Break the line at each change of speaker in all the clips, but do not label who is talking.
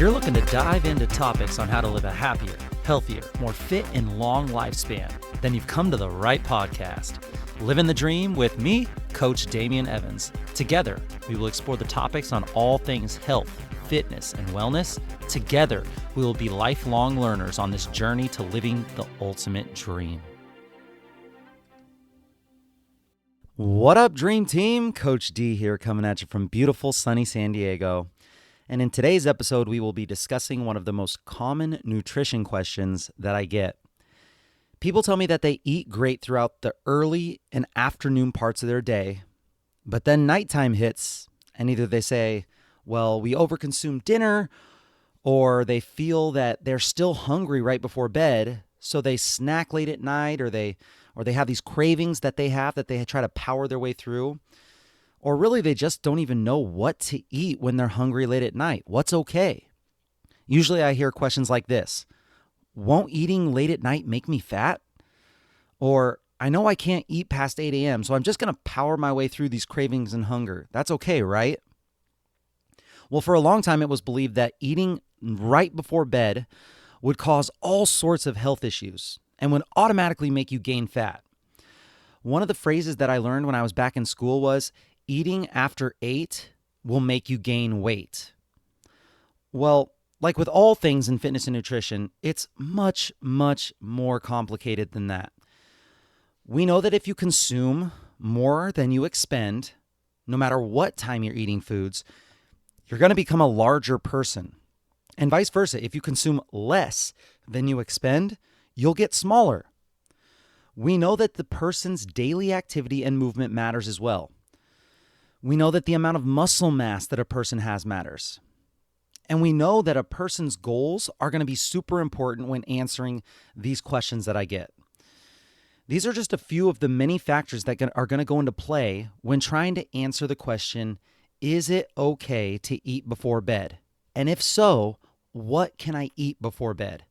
you're looking to dive into topics on how to live a happier, healthier, more fit, and long lifespan, then you've come to the right podcast. Livin the Dream with me, Coach Damian Evans. Together, we will explore the topics on all things health, fitness, and wellness. Together, we will be lifelong learners on this journey to living the ultimate dream. What up, Dream Team? Coach D here, coming at you from beautiful sunny San Diego. And in today's episode, we will be discussing one of the most common nutrition questions that I get. People tell me that they eat great throughout the early and afternoon parts of their day, but then nighttime hits, and either they say, well, we overconsume dinner, or they feel that they're still hungry right before bed, so they snack late at night, or they have these cravings that they try to power their way through. Or really, they just don't even know what to eat when they're hungry late at night. What's okay? Usually I hear questions like this: won't eating late at night make me fat? Or, I know I can't eat past 8 a.m., so I'm just going to power my way through these cravings and hunger. That's okay, right? Well, for a long time, it was believed that eating right before bed would cause all sorts of health issues and would automatically make you gain fat. One of the phrases that I learned when I was back in school was, eating after 8 will make you gain weight. Well, like with all things in fitness and nutrition, it's much, much more complicated than that. We know that if you consume more than you expend, no matter what time you're eating foods, you're going to become a larger person. And vice versa, if you consume less than you expend, you'll get smaller. We know that the person's daily activity and movement matters as well. We know that the amount of muscle mass that a person has matters. And we know that a person's goals are going to be super important when answering these questions that I get. These are just a few of the many factors that are going to go into play when trying to answer the question, is it okay to eat before bed? And if so, what can I eat before bed?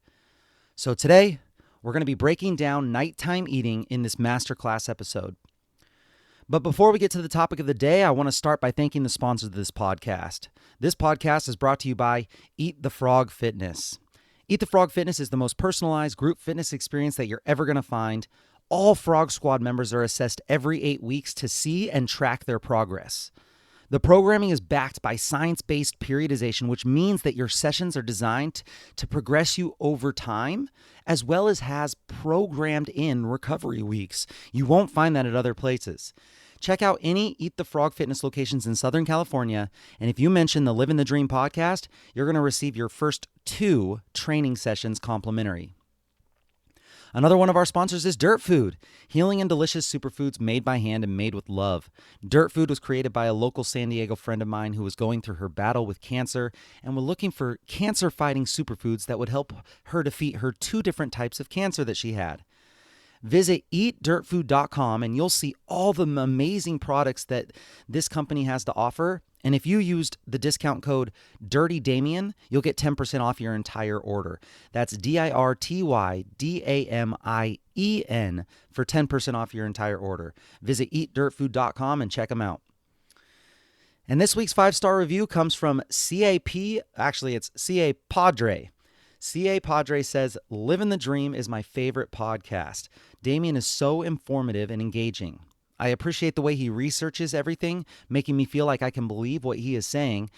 So today, we're going to be breaking down nighttime eating in this masterclass episode. But before we get to the topic of the day, I want to start by thanking the sponsors of this podcast. This podcast is brought to you by Eat the Frog Fitness. Eat the Frog Fitness is the most personalized group fitness experience that you're ever going to find. All Frog Squad members are assessed every 8 weeks to see and track their progress. The programming is backed by science-based periodization, which means that your sessions are designed to progress you over time, as well as has programmed in recovery weeks. You won't find that at other places. Check out any Eat the Frog Fitness locations in Southern California, and if you mention the Livin the Dream podcast, you're going to receive your first 2 training sessions complimentary. Another one of our sponsors is Dirt Food, healing and delicious superfoods made by hand and made with love. Dirt Food was created by a local San Diego friend of mine who was going through her battle with cancer and was looking for cancer-fighting superfoods that would help her defeat her 2 different types of cancer that she had. Visit eatdirtfood.com and you'll see all the amazing products that this company has to offer. And if you used the discount code DIRTYDAMIAN, you'll get 10% off your entire order. That's DIRTYDAMIEN for 10% off your entire order. Visit eatdirtfood.com and check them out. And this week's 5-star review comes from it's CA Padre. CA Padre says, Livin the Dream is my favorite podcast. Damian is so informative and engaging. I appreciate the way he researches everything, making me feel like I can believe what he is saying.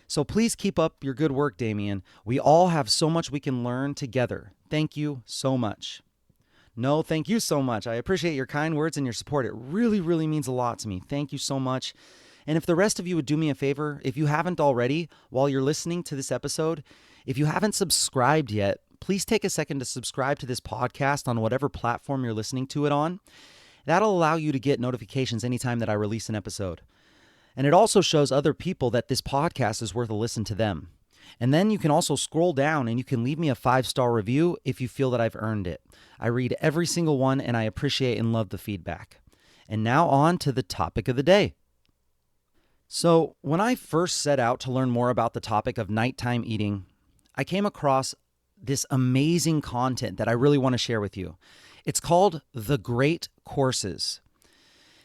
So please keep up your good work, Damian. We all have so much we can learn together. Thank you so much. No, thank you so much. I appreciate your kind words and your support. It really, really means a lot to me. Thank you so much. And if the rest of you would do me a favor, if you haven't already, while you're listening to this episode, if you haven't subscribed yet, please take a second to subscribe to this podcast on whatever platform you're listening to it on. That'll allow you to get notifications anytime that I release an episode. And it also shows other people that this podcast is worth a listen to them. And then you can also scroll down and you can leave me a 5-star review if you feel that I've earned it. I read every single one and I appreciate and love the feedback. And now on to the topic of the day. So when I first set out to learn more about the topic of nighttime eating, I came across this amazing content that I really want to share with you. It's called The Great Courses.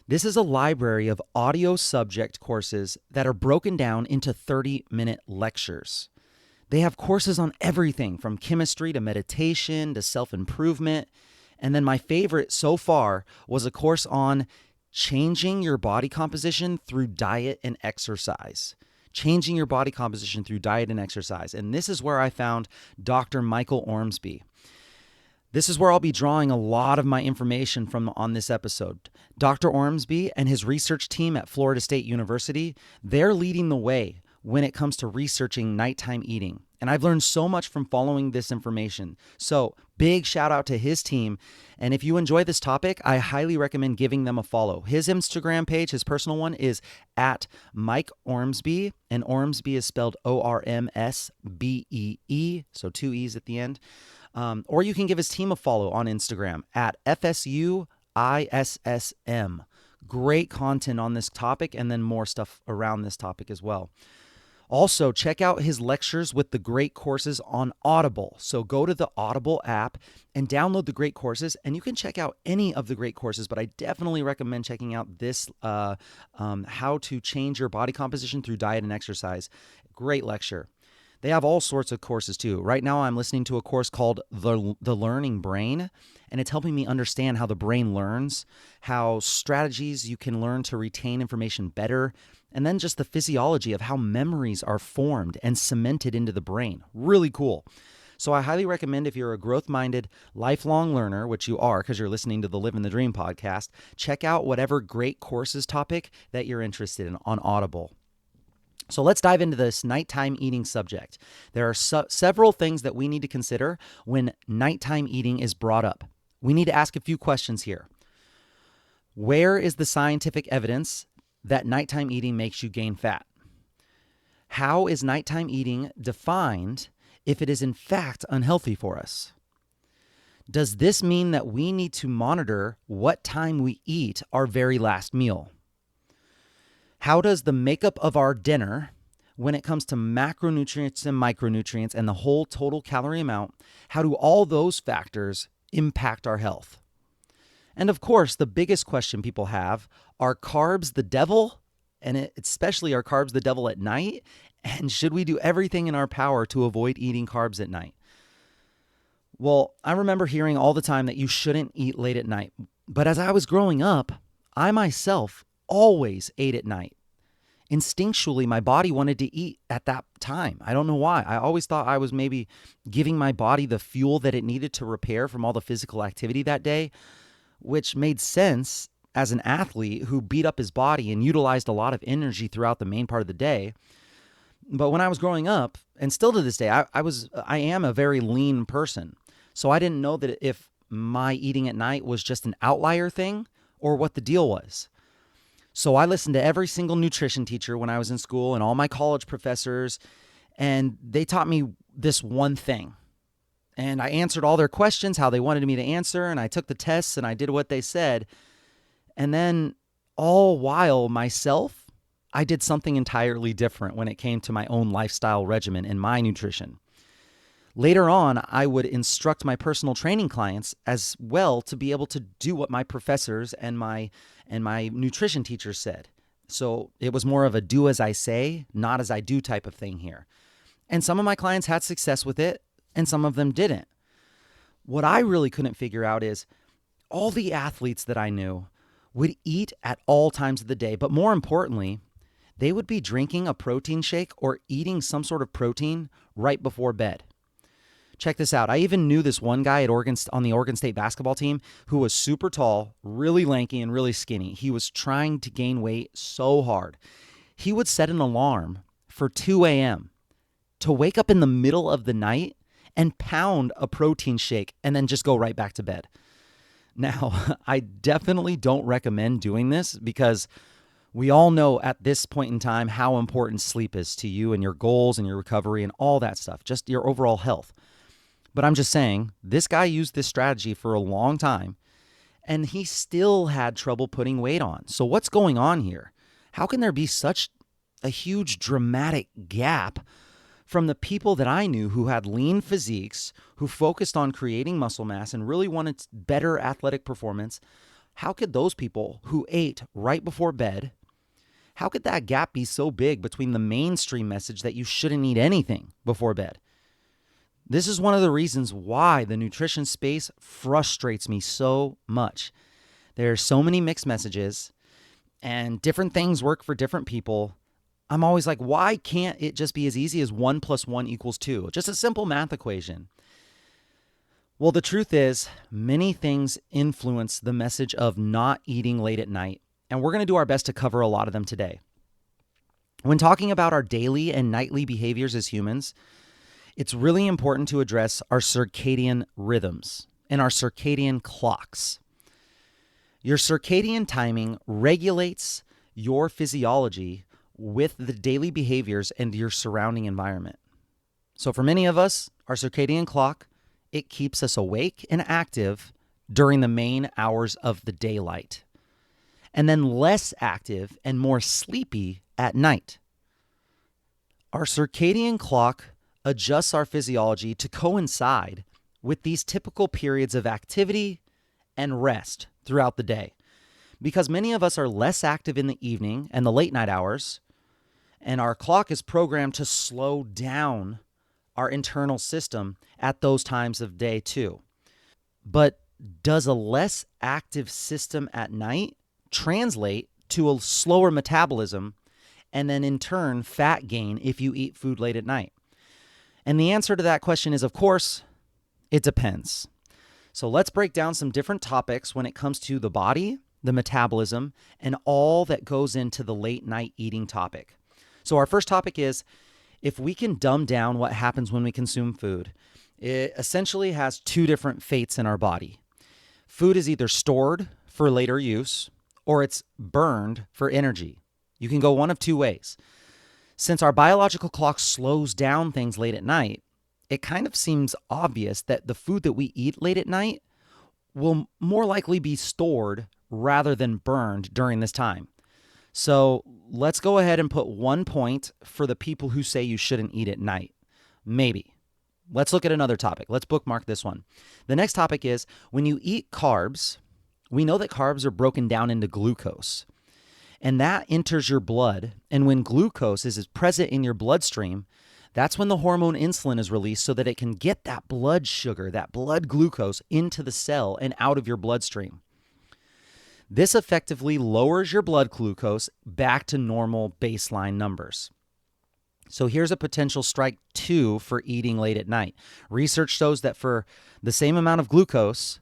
This is a library of audio subject courses that are broken down into 30-minute lectures. They have courses on everything from chemistry to meditation to self-improvement. And then my favorite so far was a course on changing your body composition through diet and exercise. Changing your body composition through diet and exercise. And this is where I found Dr. Michael Ormsby. This is where I'll be drawing a lot of my information from on this episode. Dr. Ormsby and his research team at Florida State University, they're leading the way when it comes to researching nighttime eating. And I've learned so much from following this information. So big shout out to his team. And if you enjoy this topic, I highly recommend giving them a follow. His Instagram page, his personal one, is at Mike Ormsby. And Ormsby is spelled Ormsbee, so 2 E's at the end. Or you can give his team a follow on Instagram at FSUISSM. Great content on this topic and then more stuff around this topic as well. Also, check out his lectures with the great courses on Audible. So go to the Audible app and download the great courses, and you can check out any of the great courses, but I definitely recommend checking out this How to Change Your Body Composition Through Diet and Exercise. Great lecture. They have all sorts of courses too. Right now I'm listening to a course called The Learning Brain, and it's helping me understand how the brain learns, how strategies you can learn to retain information better, and then just the physiology of how memories are formed and cemented into the brain. Really cool. So I highly recommend, if you're a growth-minded, lifelong learner, which you are because you're listening to the Livin the Dream podcast, check out whatever great courses topic that you're interested in on Audible. So let's dive into this nighttime eating subject. There are several things that we need to consider when nighttime eating is brought up. We need to ask a few questions here. Where is the scientific evidence that nighttime eating makes you gain fat? How is nighttime eating defined if it is in fact unhealthy for us? Does this mean that we need to monitor what time we eat our very last meal? How does the makeup of our dinner, when it comes to macronutrients and micronutrients and the whole total calorie amount, how do all those factors impact our health? And of course, the biggest question people have, are carbs the devil? And especially, are carbs the devil at night? And should we do everything in our power to avoid eating carbs at night? Well, I remember hearing all the time that you shouldn't eat late at night. But as I was growing up, I myself always ate at night. Instinctually, my body wanted to eat at that time. I don't know why. I always thought I was maybe giving my body the fuel that it needed to repair from all the physical activity that day, which made sense as an athlete who beat up his body and utilized a lot of energy throughout the main part of the day. But when I was growing up, and still to this day, I am a very lean person. So I didn't know that if my eating at night was just an outlier thing or what the deal was. So I listened to every single nutrition teacher when I was in school and all my college professors, and they taught me this one thing. And I answered all their questions, how they wanted me to answer, and I took the tests and I did what they said. And then all while myself, I did something entirely different when it came to my own lifestyle regimen and my nutrition. Later on, I would instruct my personal training clients as well to be able to do what my professors and my nutrition teachers said. So it was more of a do as I say, not as I do type of thing here. And some of my clients had success with it, and some of them didn't. What I really couldn't figure out is all the athletes that I knew would eat at all times of the day, but more importantly, they would be drinking a protein shake or eating some sort of protein right before bed. Check this out. I even knew this one guy on the Oregon State basketball team who was super tall, really lanky, and really skinny. He was trying to gain weight so hard. He would set an alarm for 2 a.m. to wake up in the middle of the night and pound a protein shake and then just go right back to bed. Now, I definitely don't recommend doing this because we all know at this point in time how important sleep is to you and your goals and your recovery and all that stuff, just your overall health. But I'm just saying, this guy used this strategy for a long time, and he still had trouble putting weight on. So what's going on here? How can there be such a huge dramatic gap from the people that I knew who had lean physiques, who focused on creating muscle mass and really wanted better athletic performance? How could those people who ate right before bed How could that gap be so big between the mainstream message that you shouldn't eat anything before bed? This is one of the reasons why the nutrition space frustrates me so much. There are so many mixed messages and different things work for different people. I'm always like, why can't it just be as easy as 1 + 1 = 2? Just a simple math equation. Well, the truth is, many things influence the message of not eating late at night, and we're going to do our best to cover a lot of them today. When talking about our daily and nightly behaviors as humans, it's really important to address our circadian rhythms and our circadian clocks. Your circadian timing regulates your physiology with the daily behaviors and your surrounding environment. So for many of us, our circadian clock, it keeps us awake and active during the main hours of the daylight, and then less active and more sleepy at night. Our circadian clock adjusts our physiology to coincide with these typical periods of activity and rest throughout the day. Because many of us are less active in the evening and the late night hours, and our clock is programmed to slow down our internal system at those times of day too. But does a less active system at night translate to a slower metabolism and then in turn fat gain if you eat food late at night? And the answer to that question is, of course, it depends. So let's break down some different topics when it comes to the body, the metabolism, and all that goes into the late night eating topic. So our first topic is, if we can dumb down what happens when we consume food, it essentially has two different fates in our body. Food is either stored for later use or it's burned for energy. You can go one of two ways. Since our biological clock slows down things late at night, it kind of seems obvious that the food that we eat late at night will more likely be stored rather than burned during this time. So let's go ahead and put 1 point for the people who say you shouldn't eat at night. Maybe. Let's look at another topic. Let's bookmark this one. The next topic is, when you eat carbs, we know that carbs are broken down into glucose, and that enters your blood. And when glucose is present in your bloodstream, that's when the hormone insulin is released so that it can get that blood sugar, that blood glucose into the cell and out of your bloodstream. This effectively lowers your blood glucose back to normal baseline numbers. So here's a potential strike 2 for eating late at night. Research shows that for the same amount of glucose,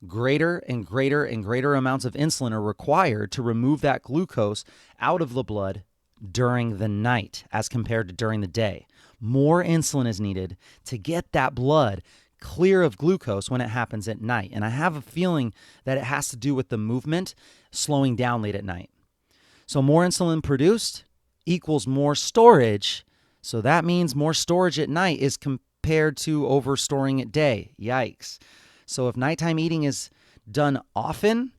greater and greater and greater amounts of insulin are required to remove that glucose out of the blood during the night as compared to during the day. More insulin is needed to get that blood clear of glucose when it happens at night. And I have a feeling that it has to do with the movement slowing down late at night. So more insulin produced equals more storage. So that means more storage at night is compared to overstoring at day. Yikes. So if nighttime eating is done often,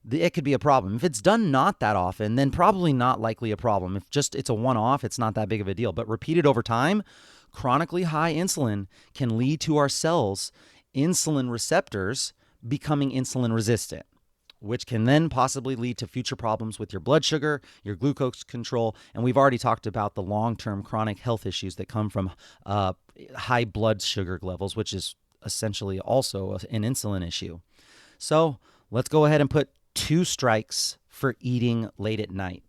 it could be a problem. If it's done not that often, then probably not likely a problem. If just it's a one-off, it's not that big of a deal. But repeated over time, chronically high insulin can lead to our cells' insulin receptors becoming insulin resistant, which can then possibly lead to future problems with your blood sugar, your glucose control, and we've already talked about the long-term chronic health issues that come from high blood sugar levels, which is essentially also an insulin issue. So let's go ahead and put 2 strikes for eating late at night.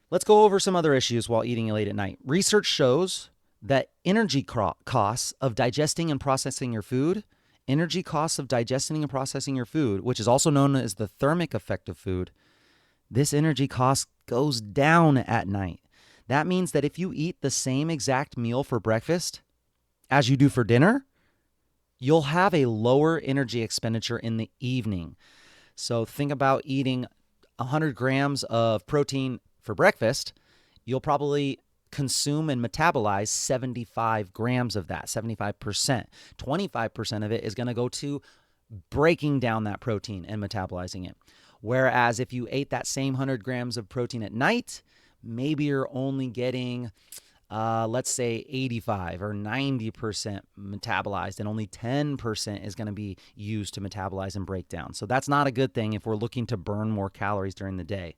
Let's go over some other issues while eating late at night. Research shows that energy costs of digesting and processing your food, which is also known as the thermic effect of food, this energy cost goes down at night. That means that if you eat the same exact meal for breakfast as you do for dinner, you'll have a lower energy expenditure in the evening. So think about eating 100 grams of protein for breakfast. You'll probably consume and metabolize 75 grams of that, 75%. 25% of it is going to go to breaking down that protein and metabolizing it. Whereas if you ate that same 100 grams of protein at night, maybe you're only getting, let's say 85 or 90% metabolized, and only 10% is going to be used to metabolize and break down. So that's not a good thing if we're looking to burn more calories during the day.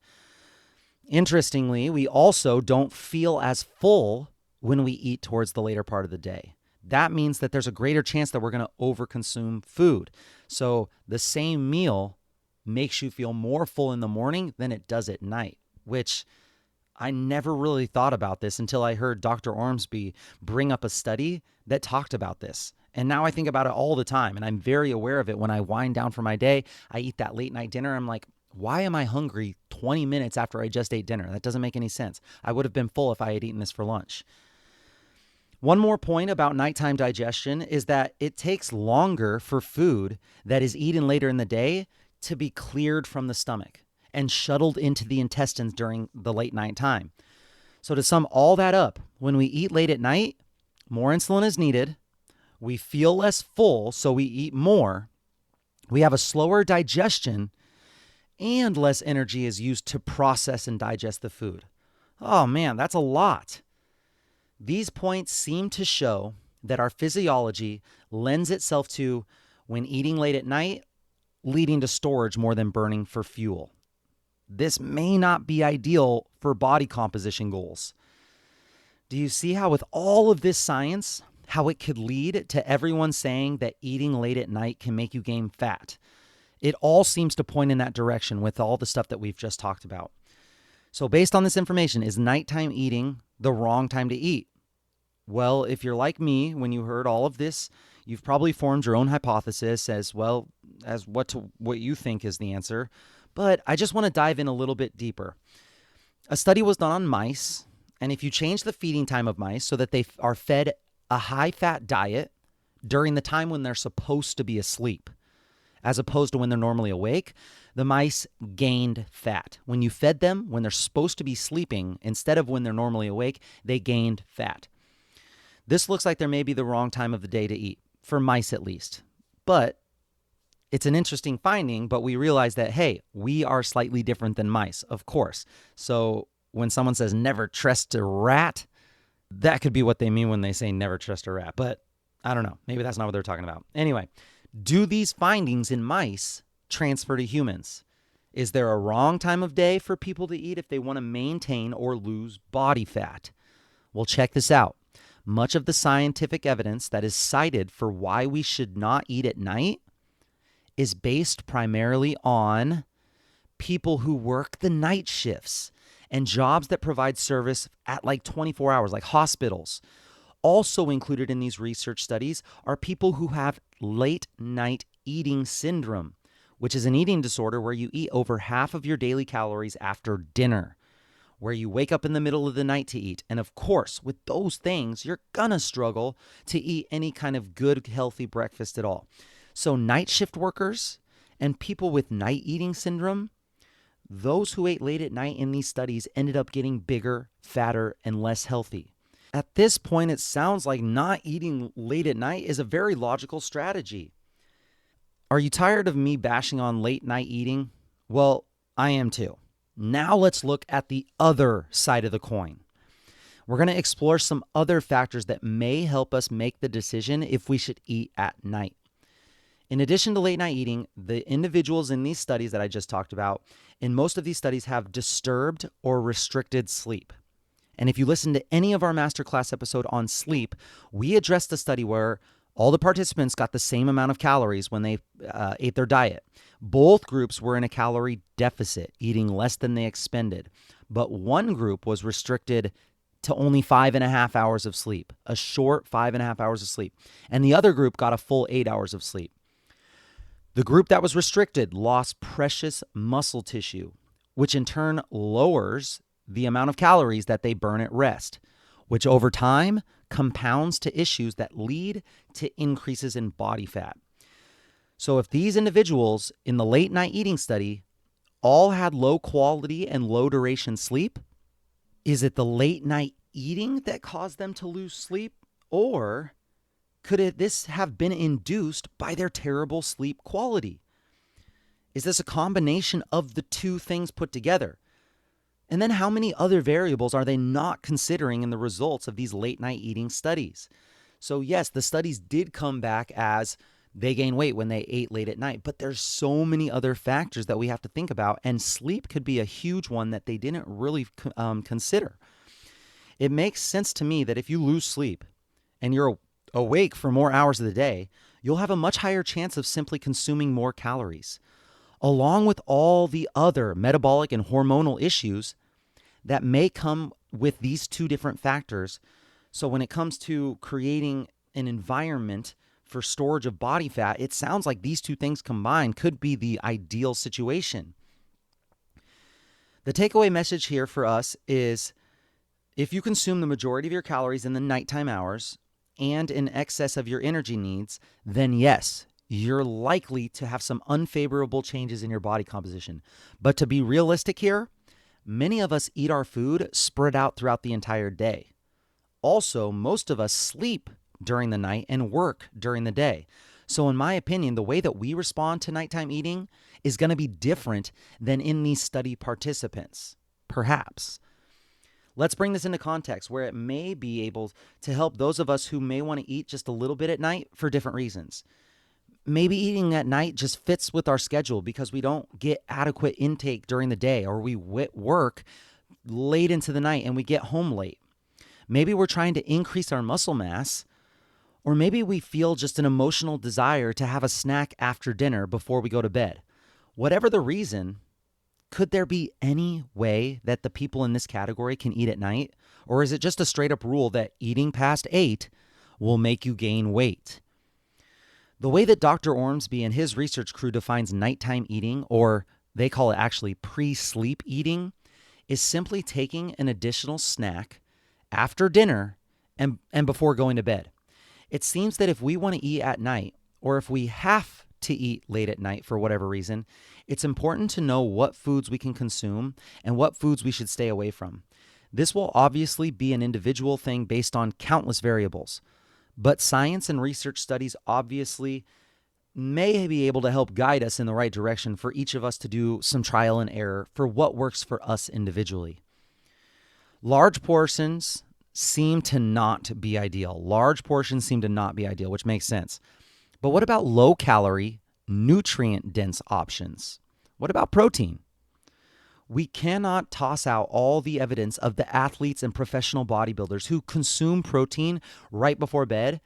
Interestingly, we also don't feel as full when we eat towards the later part of the day. That means that there's a greater chance that we're going to overconsume food. So the same meal makes you feel more full in the morning than it does at night, which I never really thought about this until I heard Dr. Ormsby bring up a study that talked about this. And now I think about it all the time, and I'm very aware of it. When I wind down for my day, I eat that late night dinner. I'm like, why am I hungry 20 minutes after I just ate dinner? That doesn't make any sense. I would have been full if I had eaten this for lunch. One more point about nighttime digestion is that it takes longer for food that is eaten later in the day to be cleared from the stomach and shuttled into the intestines during the late night time. So to sum all that up, when we eat late at night, more insulin is needed. We feel less full, so we eat more. We have a slower digestion, and less energy is used to process and digest the food. Oh man, that's a lot. These points seem to show that our physiology lends itself to, when eating late at night, leading to storage more than burning for fuel. This may not be ideal for body composition goals. Do you see how with all of this science, how it could lead to everyone saying that eating late at night can make you gain fat? It all seems to point in that direction with all the stuff that we've just talked about. So based on this information, is nighttime eating the wrong time to eat? Well, if you're like me, when you heard all of this, you've probably formed your own hypothesis as well as what you think is the answer. But I just want to dive in a little bit deeper. A study was done on mice, and if you change the feeding time of mice so that they are fed a high-fat diet during the time when they're supposed to be asleep, as opposed to when they're normally awake, the mice gained fat. When you fed them when they're supposed to be sleeping instead of when they're normally awake, they gained fat. This looks like there may be the wrong time of the day to eat, for mice at least. But it's an interesting finding, but we realize that, hey, we are slightly different than mice, of course. So when someone says never trust a rat, that could be what they mean when they say never trust a rat. But I don't know. Maybe that's not what they're talking about. Anyway, do these findings in mice transfer to humans? Is there a wrong time of day for people to eat if they want to maintain or lose body fat? Well, check this out. Much of the scientific evidence that is cited for why we should not eat at night is based primarily on people who work the night shifts and jobs that provide service at like 24 hours, like hospitals. Also included in these research studies are people who have late night eating syndrome, which is an eating disorder where you eat over half of your daily calories after dinner, where you wake up in the middle of the night to eat. And of course, with those things, you're gonna struggle to eat any kind of good, healthy breakfast at all. So night shift workers and people with night eating syndrome, those who ate late at night in these studies ended up getting bigger, fatter, and less healthy. At this point, it sounds like not eating late at night is a very logical strategy. Are you tired of me bashing on late night eating? Well, I am too. Now let's look at the other side of the coin. We're going to explore some other factors that may help us make the decision if we should eat at night. In addition to late night eating, the individuals in these studies that I just talked about, in most of these studies have disturbed or restricted sleep. And if you listen to any of our masterclass episode on sleep, we addressed a study where all the participants got the same amount of calories when they ate their diet. Both groups were in a calorie deficit, eating less than they expended. But one group was restricted to only 5.5 hours of sleep, a short 5.5 hours of sleep. And the other group got a full 8 hours of sleep. The group that was restricted lost precious muscle tissue, which in turn lowers the amount of calories that they burn at rest, which over time compounds to issues that lead to increases in body fat. So if these individuals in the late night eating study all had low quality and low duration sleep, is it the late night eating that caused them to lose sleep? Or could this have been induced by their terrible sleep quality? Is this a combination of the two things put together? And then how many other variables are they not considering in the results of these late night eating studies? So yes, the studies did come back as they gain weight when they ate late at night. But there's so many other factors that we have to think about, and sleep could be a huge one that they didn't really consider. It makes sense to me that if you lose sleep and you're awake for more hours of the day, you'll have a much higher chance of simply consuming more calories, along with all the other metabolic and hormonal issues that may come with these two different factors. So when it comes to creating an environment for storage of body fat, it sounds like these two things combined could be the ideal situation. The takeaway message here for us is, if you consume the majority of your calories in the nighttime hours and in excess of your energy needs, then yes, you're likely to have some unfavorable changes in your body composition. But to be realistic here, many of us eat our food spread out throughout the entire day. Also, most of us sleep during the night and work during the day. So in my opinion, the way that we respond to nighttime eating is going to be different than in these study participants, perhaps. Let's bring this into context where it may be able to help those of us who may want to eat just a little bit at night for different reasons. Maybe eating at night just fits with our schedule because we don't get adequate intake during the day, or we work late into the night and we get home late. Maybe we're trying to increase our muscle mass, or maybe we feel just an emotional desire to have a snack after dinner before we go to bed. Whatever the reason, could there be any way that the people in this category can eat at night? Or is it just a straight up rule that eating past 8 will make you gain weight? The way that Dr. Ormsby and his research crew defines nighttime eating, or they call it actually pre-sleep eating, is simply taking an additional snack after dinner and before going to bed. It seems that if we want to eat at night, or if we have to eat late at night for whatever reason, it's important to know what foods we can consume and what foods we should stay away from. This will obviously be an individual thing based on countless variables, but science and research studies obviously may be able to help guide us in the right direction for each of us to do some trial and error for what works for us individually. Large portions seem to not be ideal. Which makes sense. But what about low-calorie, nutrient-dense options? What about protein? We cannot toss out all the evidence of the athletes and professional bodybuilders who consume protein right before bed,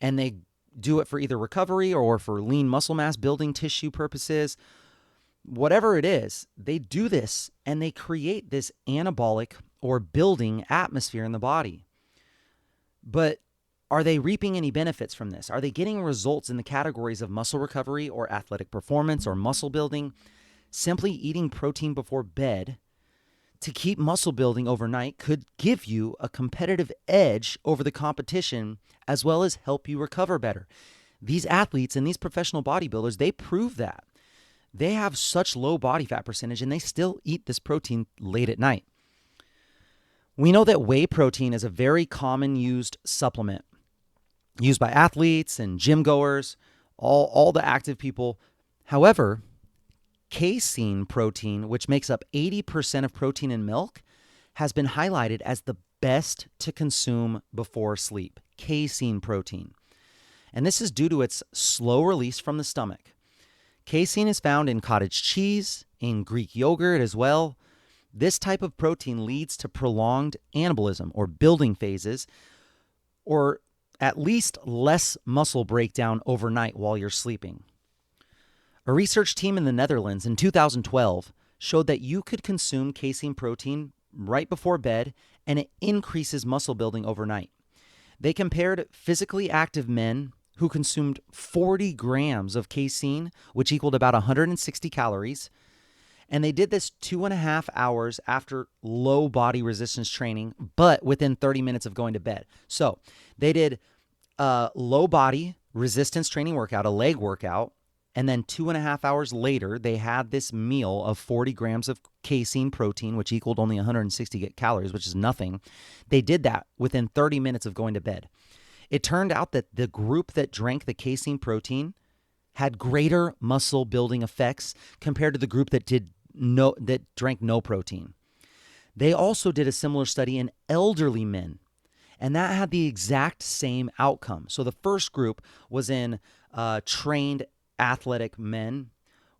and they do it for either recovery or for lean muscle mass building tissue purposes. Whatever it is, they do this and they create this anabolic or building atmosphere in the body. But are they reaping any benefits from this? Are they getting results in the categories of muscle recovery or athletic performance or muscle building? Simply eating protein before bed to keep muscle building overnight could give you a competitive edge over the competition, as well as help you recover better. These athletes and these professional bodybuilders, they prove that. They have such low body fat percentage and they still eat this protein late at night. We know that whey protein is a very common used supplement used by athletes and gym goers, all the active people. However, casein protein, which makes up 80% of protein in milk, has been highlighted as the best to consume before sleep. Casein protein. And this is due to its slow release from the stomach. Casein is found in cottage cheese, in Greek yogurt as well. This type of protein leads to prolonged anabolism or building phases, or at least less muscle breakdown overnight while you're sleeping. A research team in the Netherlands in 2012 showed that you could consume casein protein right before bed and it increases muscle building overnight. They compared physically active men who consumed 40 grams of casein, which equaled about 160 calories, and they did this 2.5 hours after low body resistance training, but within 30 minutes of going to bed. So they did a low body resistance training workout, a leg workout, and then 2.5 hours later, they had this meal of 40 grams of casein protein, which equaled only 160 calories, which is nothing. They did that within 30 minutes of going to bed. It turned out that the group that drank the casein protein had greater muscle building effects compared to the group that drank no protein. They also did a similar study in elderly men, and that had the exact same outcome. So the first group was in trained athletic men,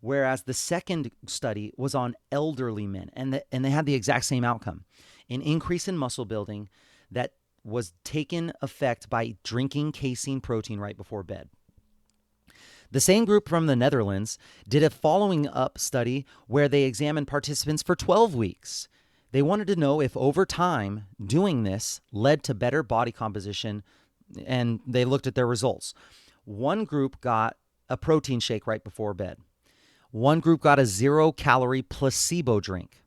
whereas the second study was on elderly men, and they had the exact same outcome: an increase in muscle building that was taken effect by drinking casein protein right before bed. The same group from the Netherlands did a following up study where they examined participants for 12 weeks. They wanted to know if over time doing this led to better body composition, and they looked at their results. One group got a protein shake right before bed. One group got a 0-calorie placebo drink.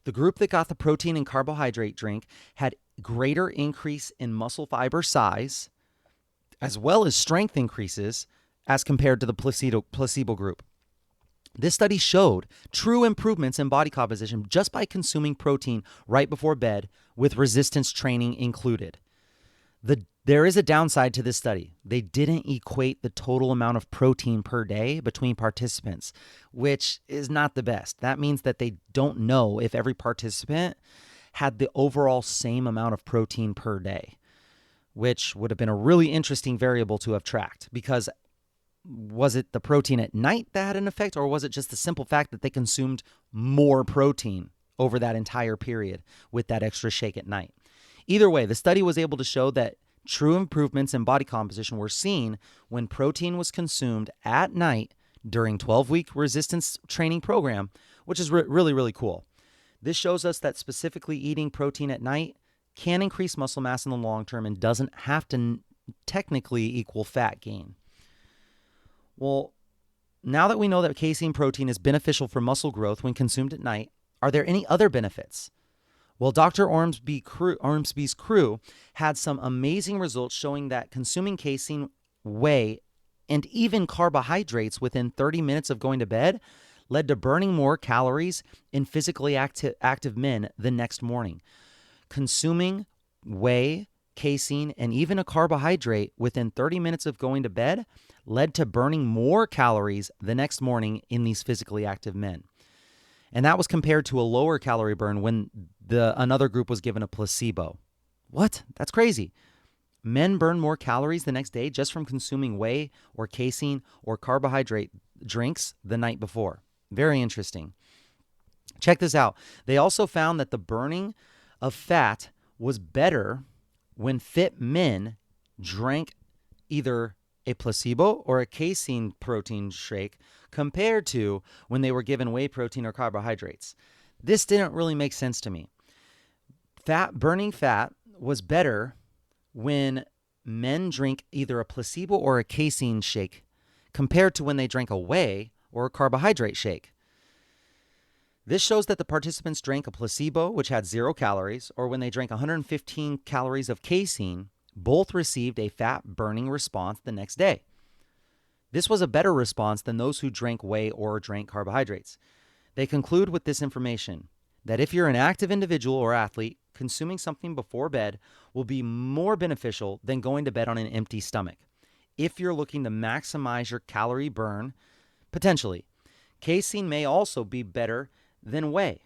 The group that got the protein and carbohydrate drink had greater increase in muscle fiber size, as well as strength increases as compared to the placebo group. This study showed true improvements in body composition just by consuming protein right before bed with resistance training included. There is a downside to this study. They didn't equate the total amount of protein per day between participants, which is not the best. That means that they don't know if every participant had the overall same amount of protein per day, which would have been a really interesting variable to have tracked, because was it the protein at night that had an effect, or was it just the simple fact that they consumed more protein over that entire period with that extra shake at night? Either way, the study was able to show that true improvements in body composition were seen when protein was consumed at night during 12-week resistance training program, which is really, really cool. This shows us that specifically eating protein at night can increase muscle mass in the long term and doesn't have to technically equal fat gain. Well, now that we know that casein protein is beneficial for muscle growth when consumed at night, are there any other benefits? Well, Dr. Ormsby's crew had some amazing results showing that consuming casein, whey, and even carbohydrates within 30 minutes of going to bed led to burning more calories in physically active men the next morning. Consuming whey, casein, and even a carbohydrate within 30 minutes of going to bed led to burning more calories the next morning in these physically active men. And that was compared to a lower calorie burn when another group was given a placebo. What? That's crazy. Men burn more calories the next day just from consuming whey or casein or carbohydrate drinks the night before. Very interesting. Check this out. They also found that the burning of fat was better when fit men drank either a placebo or a casein protein shake compared to when they were given whey protein or carbohydrates. This didn't really make sense to me. Burning fat was better when men drink either a placebo or a casein shake compared to when they drank a whey or a carbohydrate shake. This shows that the participants drank a placebo, which had 0 calories, or when they drank 115 calories of casein, both received a fat-burning response the next day. This was a better response than those who drank whey or drank carbohydrates. They conclude with this information, that if you're an active individual or athlete, consuming something before bed will be more beneficial than going to bed on an empty stomach. If you're looking to maximize your calorie burn, potentially, casein may also be better than whey,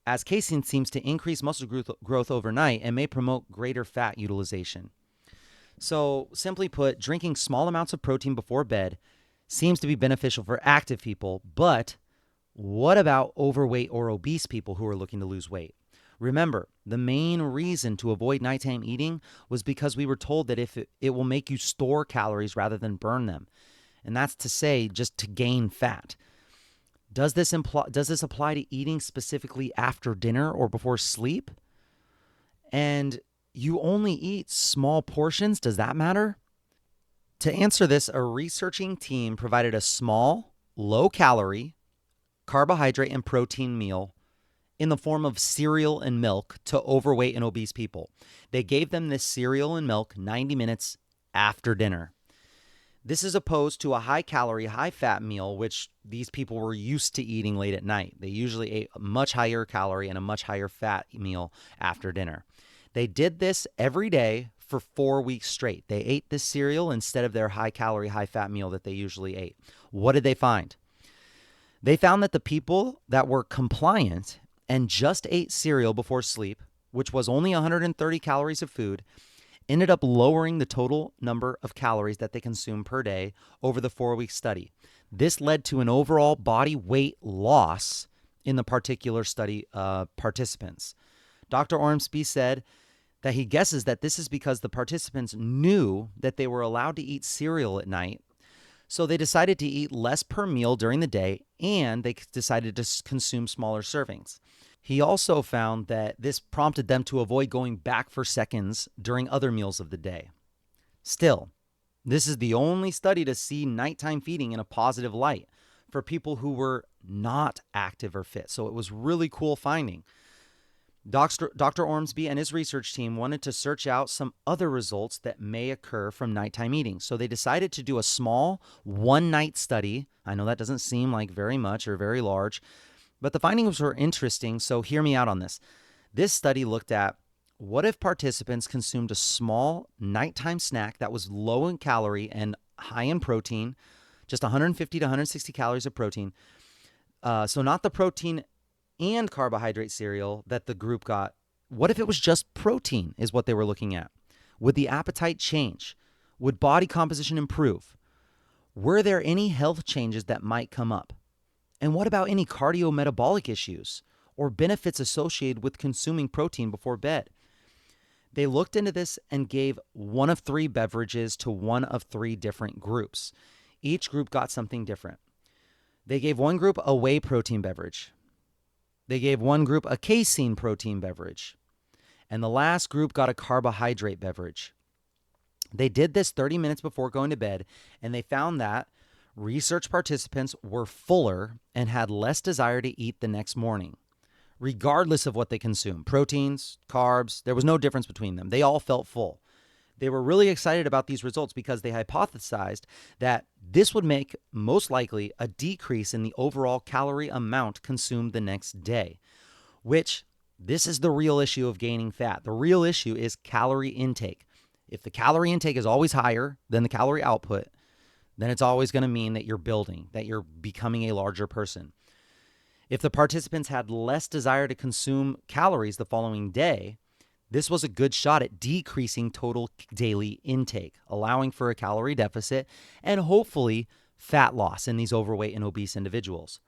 as casein seems to increase muscle growth overnight and may promote greater fat utilization. So, simply put, drinking small amounts of protein before bed seems to be beneficial for active people, but what about overweight or obese people who are looking to lose weight? Remember, the main reason to avoid nighttime eating was because we were told that if it will make you store calories rather than burn them. And that's to say, just to gain fat. Does this apply to eating specifically after dinner or before sleep? And you only eat small portions, does that matter? To answer this, a researching team provided a small, low-calorie, carbohydrate and protein meal in the form of cereal and milk to overweight and obese people. They gave them this cereal and milk 90 minutes after dinner. This is opposed to a high-calorie, high-fat meal, which these people were used to eating late at night. They usually ate a much higher calorie and a much higher fat meal after dinner. They did this every day for 4 weeks straight. They ate this cereal instead of their high-calorie, high-fat meal that they usually ate. What did they find? They found that the people that were compliant and just ate cereal before sleep, which was only 130 calories of food, ended up lowering the total number of calories that they consumed per day over the 4-week study. This led to an overall body weight loss in the particular study participants. Dr. Ormsby said that he guesses that this is because the participants knew that they were allowed to eat cereal at night, so they decided to eat less per meal during the day, and they decided to consume smaller servings. He also found that this prompted them to avoid going back for seconds during other meals of the day. Still, this is the only study to see nighttime feeding in a positive light for people who were not active or fit. So it was really cool finding. Dr. Ormsby and his research team wanted to search out some other results that may occur from nighttime eating. So they decided to do a small one-night study. I know that doesn't seem like very much or very large, but the findings were interesting, so hear me out on this. This study looked at what if participants consumed a small nighttime snack that was low in calorie and high in protein, just 150 to 160 calories of protein. So not the protein and carbohydrate cereal that the group got. What if it was just protein is what they were looking at? Would the appetite change? Would body composition improve? Were there any health changes that might come up? And what about any cardiometabolic issues or benefits associated with consuming protein before bed? They looked into this and gave one of 3 beverages to one of 3 different groups. Each group got something different. They gave one group a whey protein beverage. They gave one group a casein protein beverage. And the last group got a carbohydrate beverage. They did this 30 minutes before going to bed, and they found that research participants were fuller and had less desire to eat the next morning, regardless of what they consumed. Proteins, carbs, there was no difference between them. They all felt full. They were really excited about these results because they hypothesized that this would make, most likely, a decrease in the overall calorie amount consumed the next day, which this is the real issue of gaining fat. The real issue is calorie intake. If the calorie intake is always higher than the calorie output, then it's always going to mean that you're building, that you're becoming a larger person. If the participants had less desire to consume calories the following day, this was a good shot at decreasing total daily intake, allowing for a calorie deficit and hopefully fat loss in these overweight and obese individuals.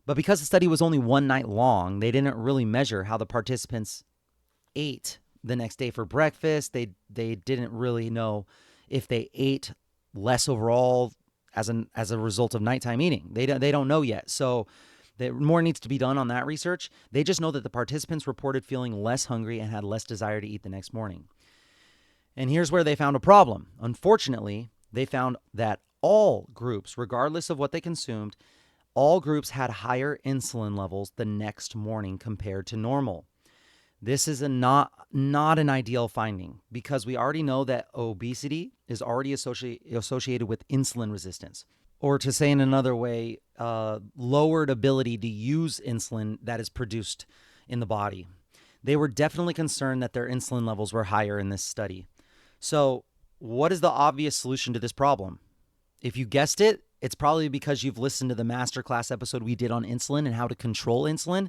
But because the study was only one night long, they didn't really measure how the participants ate the next day for breakfast. They didn't really know if they ate less overall as a result of nighttime eating. They don't know yet. So more needs to be done on that research. They just know that the participants reported feeling less hungry and had less desire to eat the next morning. And here's where they found a problem. Unfortunately, they found that all groups, regardless of what they consumed, all groups had higher insulin levels the next morning compared to normal. This is not an ideal finding because we already know that obesity is already associated with insulin resistance. Or to say in another way, lowered ability to use insulin that is produced in the body. They were definitely concerned that their insulin levels were higher in this study. So what is the obvious solution to this problem? If you guessed it, it's probably because you've listened to the masterclass episode we did on insulin and how to control insulin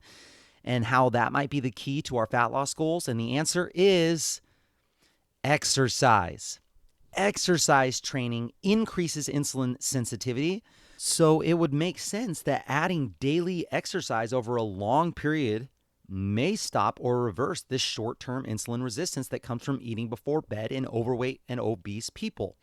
and how that might be the key to our fat loss goals. And the answer is exercise. Exercise training increases insulin sensitivity, so it would make sense that adding daily exercise over a long period may stop or reverse this short-term insulin resistance that comes from eating before bed in overweight and obese people.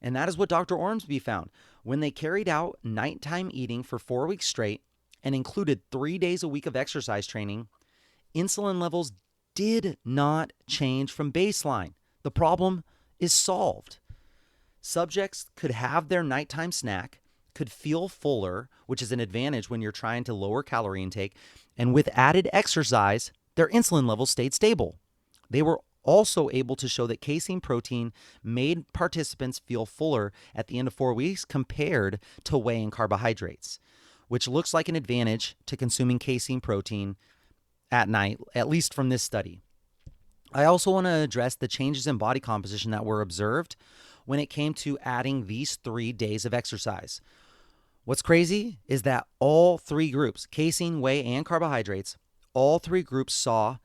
And that is what Dr. Ormsby found. When they carried out nighttime eating for 4 weeks straight and included 3 days a week of exercise training, insulin levels did not change from baseline. The problem is solved. Subjects could have their nighttime snack, could feel fuller, which is an advantage when you're trying to lower calorie intake, and with added exercise, their insulin levels stayed stable. They were also able to show that casein protein made participants feel fuller at the end of 4 weeks compared to whey and carbohydrates, which looks like an advantage to consuming casein protein at night, at least from this study. I also want to address the changes in body composition that were observed when it came to adding these 3 days of exercise. What's crazy is that all 3 groups, casein, whey, and carbohydrates, all 3 groups saw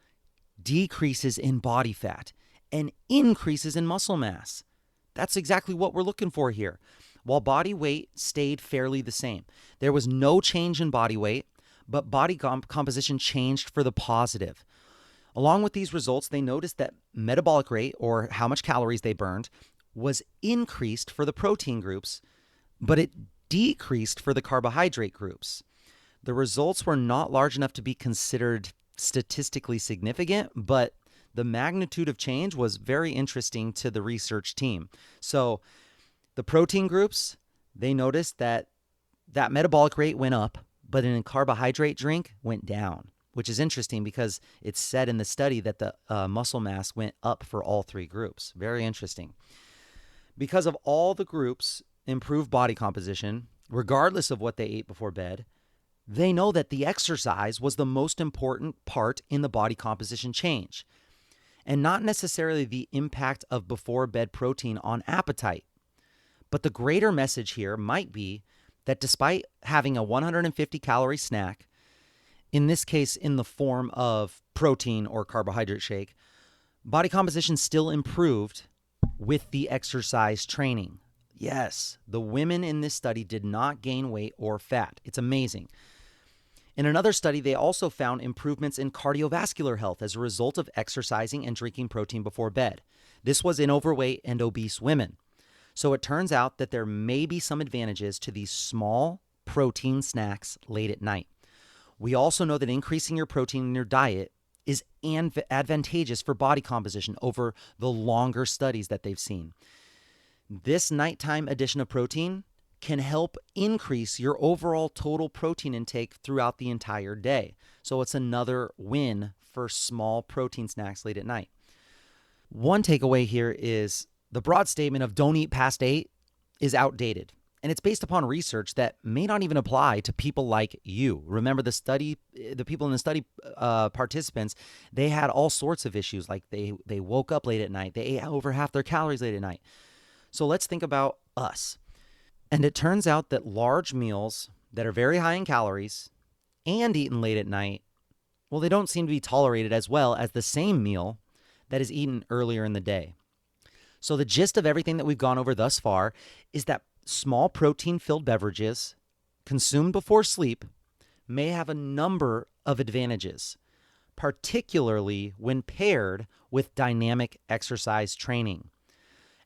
decreases in body fat and increases in muscle mass. That's exactly what we're looking for here. While body weight stayed fairly the same, there was no change in body weight, but body composition changed for the positive. Along with these results, they noticed that metabolic rate, or how much calories they burned, was increased for the protein groups, but it decreased for the carbohydrate groups. The results were not large enough to be considered statistically significant, but the magnitude of change was very interesting to the research team. So the protein groups, they noticed that metabolic rate went up, but in a carbohydrate drink went down, which is interesting because it's said in the study that the muscle mass went up for all three groups. Very interesting. Because of all the groups improved body composition, regardless of what they ate before bed, they know that the exercise was the most important part in the body composition change, and not necessarily the impact of before bed protein on appetite. But the greater message here might be that despite having a 150 calorie snack, in this case in the form of protein or carbohydrate shake, body composition still improved with the exercise training. Yes, the women in this study did not gain weight or fat. It's amazing. In another study, they also found improvements in cardiovascular health as a result of exercising and drinking protein before bed. This was in overweight and obese women. So it turns out that there may be some advantages to these small protein snacks late at night. We also know that increasing your protein in your diet is advantageous for body composition over the longer studies that they've seen. This nighttime addition of protein can help increase your overall total protein intake throughout the entire day. So it's another win for small protein snacks late at night. One takeaway here is the broad statement of don't eat past 8 is outdated. And it's based upon research that may not even apply to people like you. Remember the people in the study participants, they had all sorts of issues. Like they woke up late at night. They ate over half their calories late at night. So let's think about us. And it turns out that large meals that are very high in calories and eaten late at night, well, they don't seem to be tolerated as well as the same meal that is eaten earlier in the day. So the gist of everything that we've gone over thus far is that small protein-filled beverages consumed before sleep may have a number of advantages, particularly when paired with dynamic exercise training.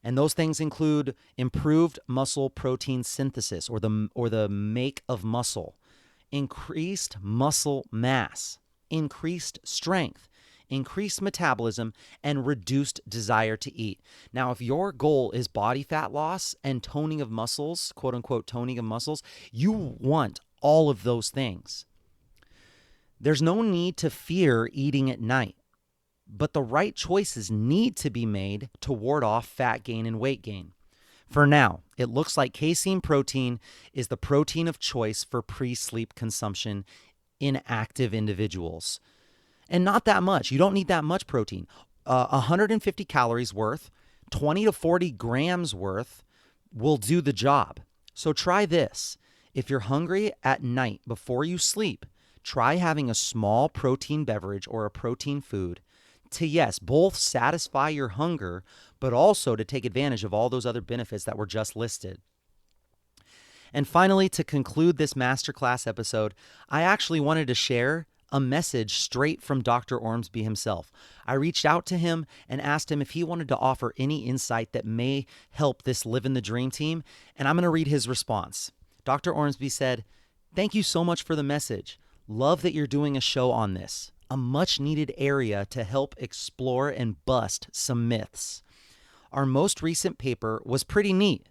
And those things include improved muscle protein synthesis, or the make of muscle, increased muscle mass, increased strength, increased metabolism, and reduced desire to eat. Now, if your goal is body fat loss and toning of muscles, quote unquote toning of muscles, you want all of those things. There's no need to fear eating at night, but the right choices need to be made to ward off fat gain and weight gain. For now, it looks like casein protein is the protein of choice for pre-sleep consumption in active individuals. And not that much. You don't need that much protein. 150 calories worth, 20 to 40 grams worth will do the job. So try this. If you're hungry at night before you sleep, try having a small protein beverage or a protein food to, yes, both satisfy your hunger, but also to take advantage of all those other benefits that were just listed. And finally, to conclude this masterclass episode, I actually wanted to share a message straight from Dr. Ormsby himself. I reached out to him and asked him if he wanted to offer any insight that may help this Livin the Dream team, and I'm going to read his response. Dr. Ormsby said, "Thank you so much for the message. Love that you're doing a show on this, a much needed area to help explore and bust some myths. Our most recent paper was pretty neat."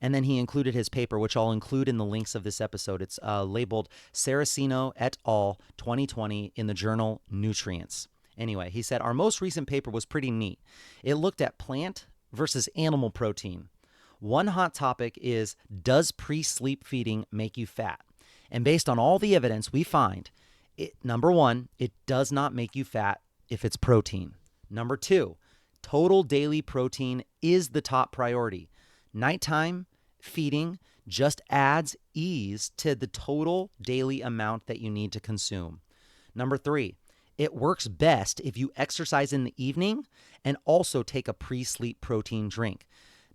And then he included his paper, which I'll include in the links of this episode. It's labeled Saraceno et al. 2020 in the journal Nutrients. Anyway, he said, our most recent paper was pretty neat. It looked at plant versus animal protein. One hot topic is, does pre-sleep feeding make you fat? And based on all the evidence we find, number one, it does not make you fat if it's protein. Number two, total daily protein is the top priority. Nighttime feeding just adds ease to the total daily amount that you need to consume. Number three, it works best if you exercise in the evening and also take a pre-sleep protein drink.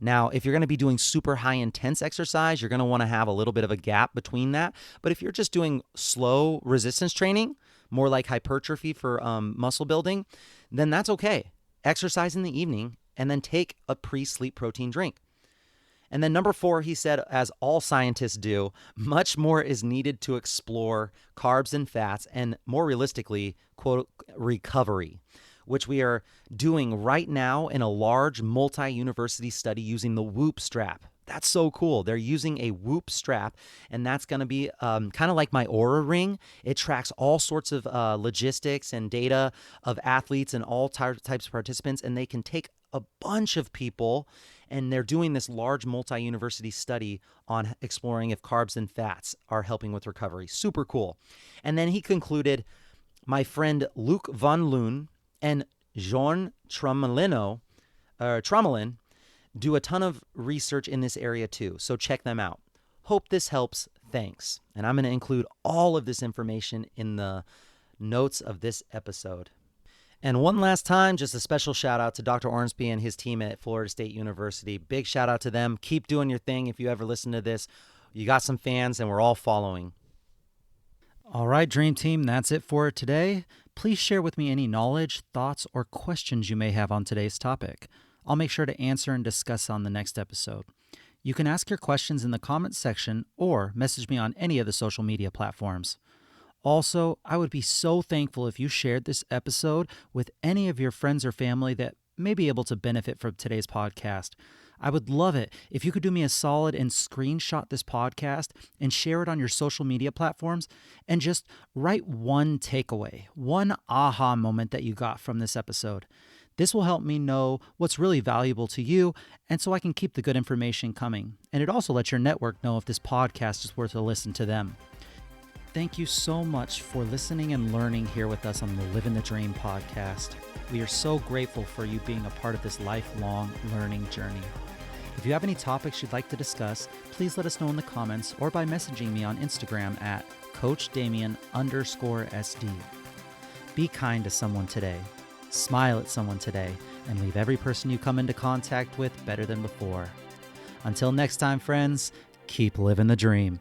Now, if you're going to be doing super high intense exercise, you're going to want to have a little bit of a gap between that. But if you're just doing slow resistance training, more like hypertrophy for muscle building, then that's okay. Exercise in the evening and then take a pre-sleep protein drink. And then number 4, he said, as all scientists do, much more is needed to explore carbs and fats and, more realistically, quote, recovery, which we are doing right now in a large multi-university study using the Whoop strap. That's so cool. They're using a Whoop strap, and that's going to be kind of like my Oura ring. It tracks all sorts of logistics and data of athletes and all types of participants, and they can take a bunch of people, and they're doing this large multi-university study on exploring if carbs and fats are helping with recovery. Super cool. And then he concluded, my friend Luc von Loon and Jean Tromelin do a ton of research in this area too, so check them out. Hope this helps. Thanks. And I'm going to include all of this information in the notes of this episode. And one last time, just a special shout out to Dr. Ormsby and his team at Florida State University. Big shout out to them. Keep doing your thing. If you ever listen to this, you got some fans and we're all following. All right, Dream Team, that's it for today. Please share with me any knowledge, thoughts, or questions you may have on today's topic. I'll make sure to answer and discuss on the next episode. You can ask your questions in the comments section or message me on any of the social media platforms. Also, I would be so thankful if you shared this episode with any of your friends or family that may be able to benefit from today's podcast. I would love it if you could do me a solid and screenshot this podcast and share it on your social media platforms and just write one takeaway, one aha moment that you got from this episode. This will help me know what's really valuable to you, and so I can keep the good information coming. And it also lets your network know if this podcast is worth a listen to them. Thank you so much for listening and learning here with us on the Livin the Dream podcast. We are so grateful for you being a part of this lifelong learning journey. If you have any topics you'd like to discuss, please let us know in the comments or by messaging me on Instagram at CoachDamian_SD. Be kind to someone today. Smile at someone today and leave every person you come into contact with better than before. Until next time, friends, keep living the dream.